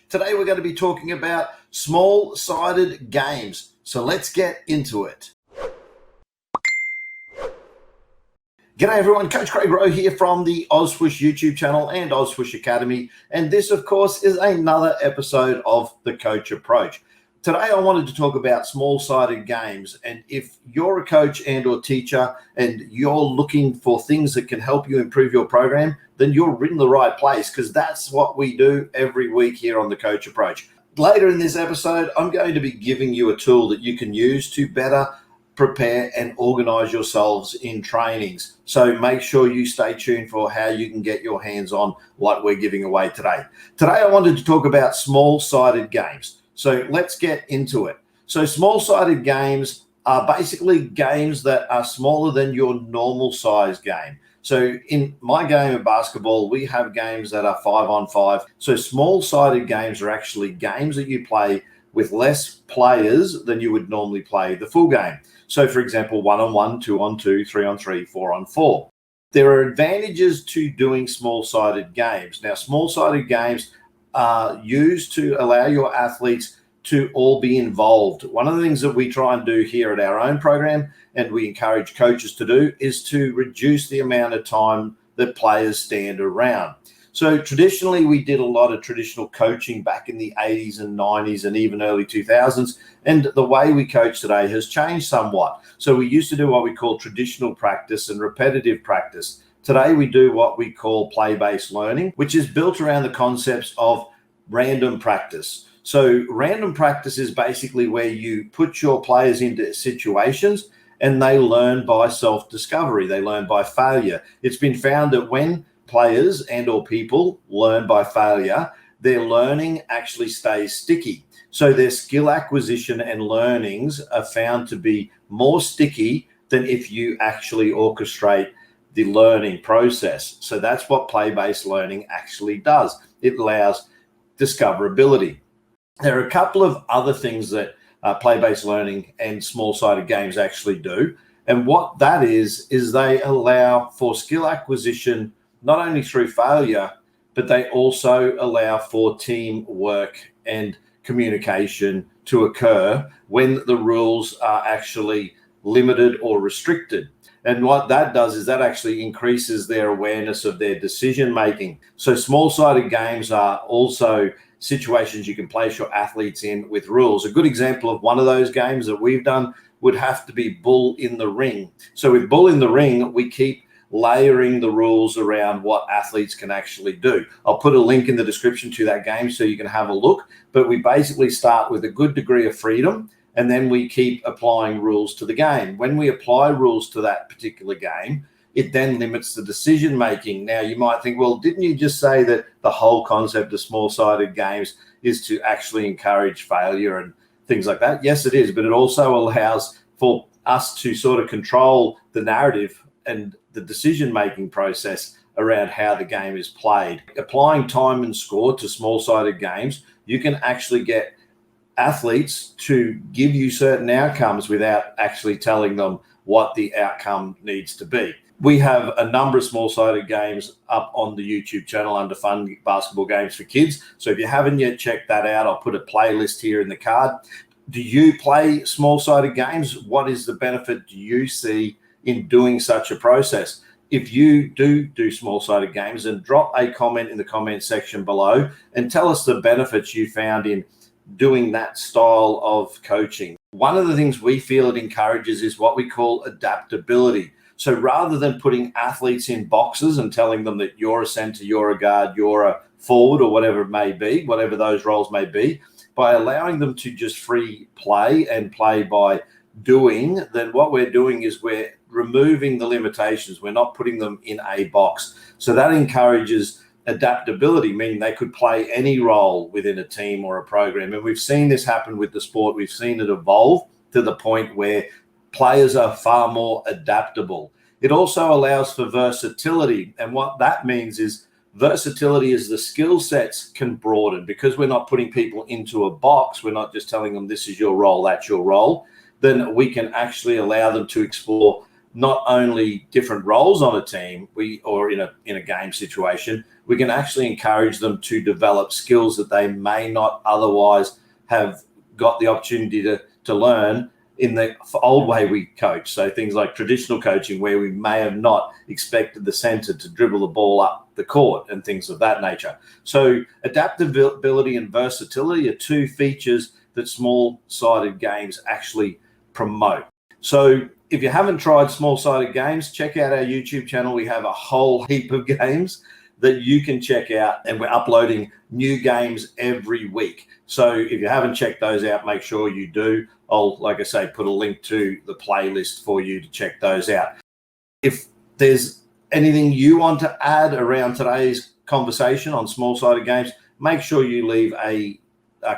Today we're going to be talking about small-sided games. So let's get into it. G'day everyone, Coach Craig Rowe here from the OzSwoosh YouTube channel and OzSwoosh Academy. And this, of course, is another episode of The Coach Approach. Today I wanted to talk about small-sided games. And if you're a coach and or teacher and you're looking for things that can help you improve your program, then you're in the right place, because that's what we do every week here on The Coach Approach. Later in this episode, I'm going to be giving you a tool that you can use to better prepare and organize yourselves in trainings. So make sure you stay tuned for how you can get your hands on what we're giving away today. Today, I wanted to talk about small-sided games. So let's get into it. So small-sided games are basically games that are smaller than your normal size game. So in my game of basketball, we have games that are 5-on-5. So small-sided games are actually games that you play with less players than you would normally play the full game. So for example, 1-on-1, 2-on-2, 3-on-3, 4-on-4. There are advantages to doing small-sided games. Now, small-sided games are used to allow your athletes to all be involved. One of the things that we try and do here at our own program, and we encourage coaches to do, is to reduce the amount of time that players stand around. So traditionally, we did a lot of traditional coaching back in the 80s and 90s and even early 2000s. And the way we coach today has changed somewhat. So we used to do what we call traditional practice and repetitive practice. Today, we do what we call play-based learning, which is built around the concepts of random practice. So random practice is basically where you put your players into situations and they learn by self-discovery. They learn by failure. It's been found that when players and or people learn by failure, their learning actually stays sticky. So their skill acquisition and learnings are found to be more sticky than if you actually orchestrate the learning process. So that's what play-based learning actually does. It allows discoverability. There are a couple of other things that play-based learning and small-sided games actually do. And what that is they allow for skill acquisition, not only through failure, but they also allow for teamwork and communication to occur when the rules are actually limited or restricted. And what that does is that actually increases their awareness of their decision making. So small-sided games are also situations you can place your athletes in with rules. A good example of one of those games that we've done would have to be Bull in the Ring. So with Bull in the Ring, we keep layering the rules around what athletes can actually do. I'll put a link in the description to that game so you can have a look. But we basically start with a good degree of freedom, and then we keep applying rules to the game. When we apply rules to that particular game, it then limits the decision making. Now, you might think, well, didn't you just say that the whole concept of small-sided games is to actually encourage failure and things like that? Yes, it is, but it also allows for us to sort of control the narrative and the decision-making process around how the game is played. Applying time and score to small-sided games, you can actually get athletes to give you certain outcomes without actually telling them what the outcome needs to be. We have a number of small-sided games up on the YouTube channel under Fun Basketball Games for Kids. So if you haven't yet checked that out, I'll put a playlist here in the card. Do you play small-sided games? What is the benefit do you see in doing such a process? If you do small-sided games, then drop a comment in the comment section below and tell us the benefits you found in doing that style of coaching. One of the things we feel it encourages is what we call adaptability. So rather than putting athletes in boxes and telling them that you're a center, you're a guard, you're a forward, or whatever it may be, whatever those roles may be, by allowing them to just free play and play by doing, then what we're doing is we're removing the limitations. We're not putting them in a box. So that encourages adaptability, meaning they could play any role within a team or a program. And we've seen this happen with the sport. We've seen it evolve to the point where players are far more adaptable. It also allows for versatility. And what that means is versatility is the skill sets can broaden, because we're not putting people into a box. We're not just telling them this is your role, that's your role. Then we can actually allow them to explore not only different roles on a team, or in a game situation, we can actually encourage them to develop skills that they may not otherwise have got the opportunity to learn in the old way we coach. So things like traditional coaching, where we may have not expected the center to dribble the ball up the court and things of that nature. So adaptability and versatility are two features that small-sided games actually promote. So if you haven't tried small-sided games, check out our YouTube channel. We have a whole heap of games that you can check out, and we're uploading new games every week. So if you haven't checked those out, make sure you do. I'll, like I say, put a link to the playlist for you to check those out. If there's anything you want to add around today's conversation on small-sided games, make sure you leave a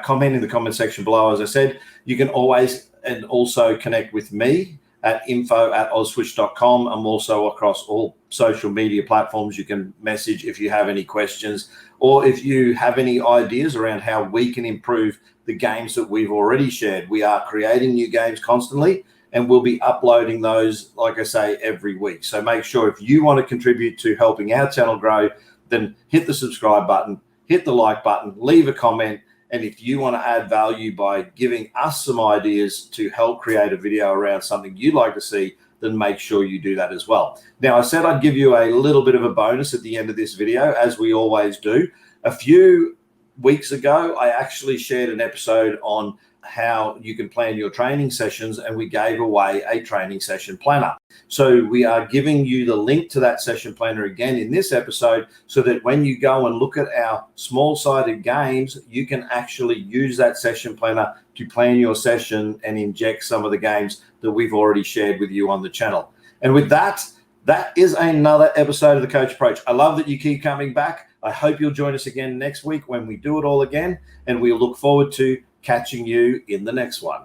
comment in the comment section below. As I said, you can always and also connect with me at info@OzSwoosh.com. I'm also across all social media platforms. You can message if you have any questions, or if you have any ideas around how we can improve the games that we've already shared. We are creating new games constantly, and we'll be uploading those, like I say, every week. So make sure, if you want to contribute to helping our channel grow, then hit the subscribe button, hit the like button, leave a comment. And if you want to add value by giving us some ideas to help create a video around something you'd like to see, then make sure you do that as well. Now, I said I'd give you a little bit of a bonus at the end of this video, as we always do. A few weeks ago, I actually shared an episode on how you can plan your training sessions, and we gave away a training session planner. So we are giving you the link to that session planner again in this episode, so that when you go and look at our small-sided games, you can actually use that session planner to plan your session and inject some of the games that we've already shared with you on the channel. And with that, that is another episode of The Coach Approach. I love that you keep coming back. I hope you'll join us again next week when we do it all again, and we look forward to catching you in the next one.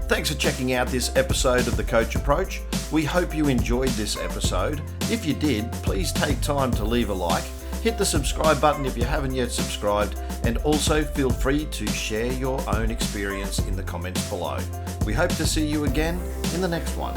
Thanks for checking out this episode of The Coach Approach. We hope you enjoyed this episode. If you did, please take time to leave a like, hit the subscribe button if you haven't yet subscribed, and also feel free to share your own experience in the comments below. We hope to see you again in the next one.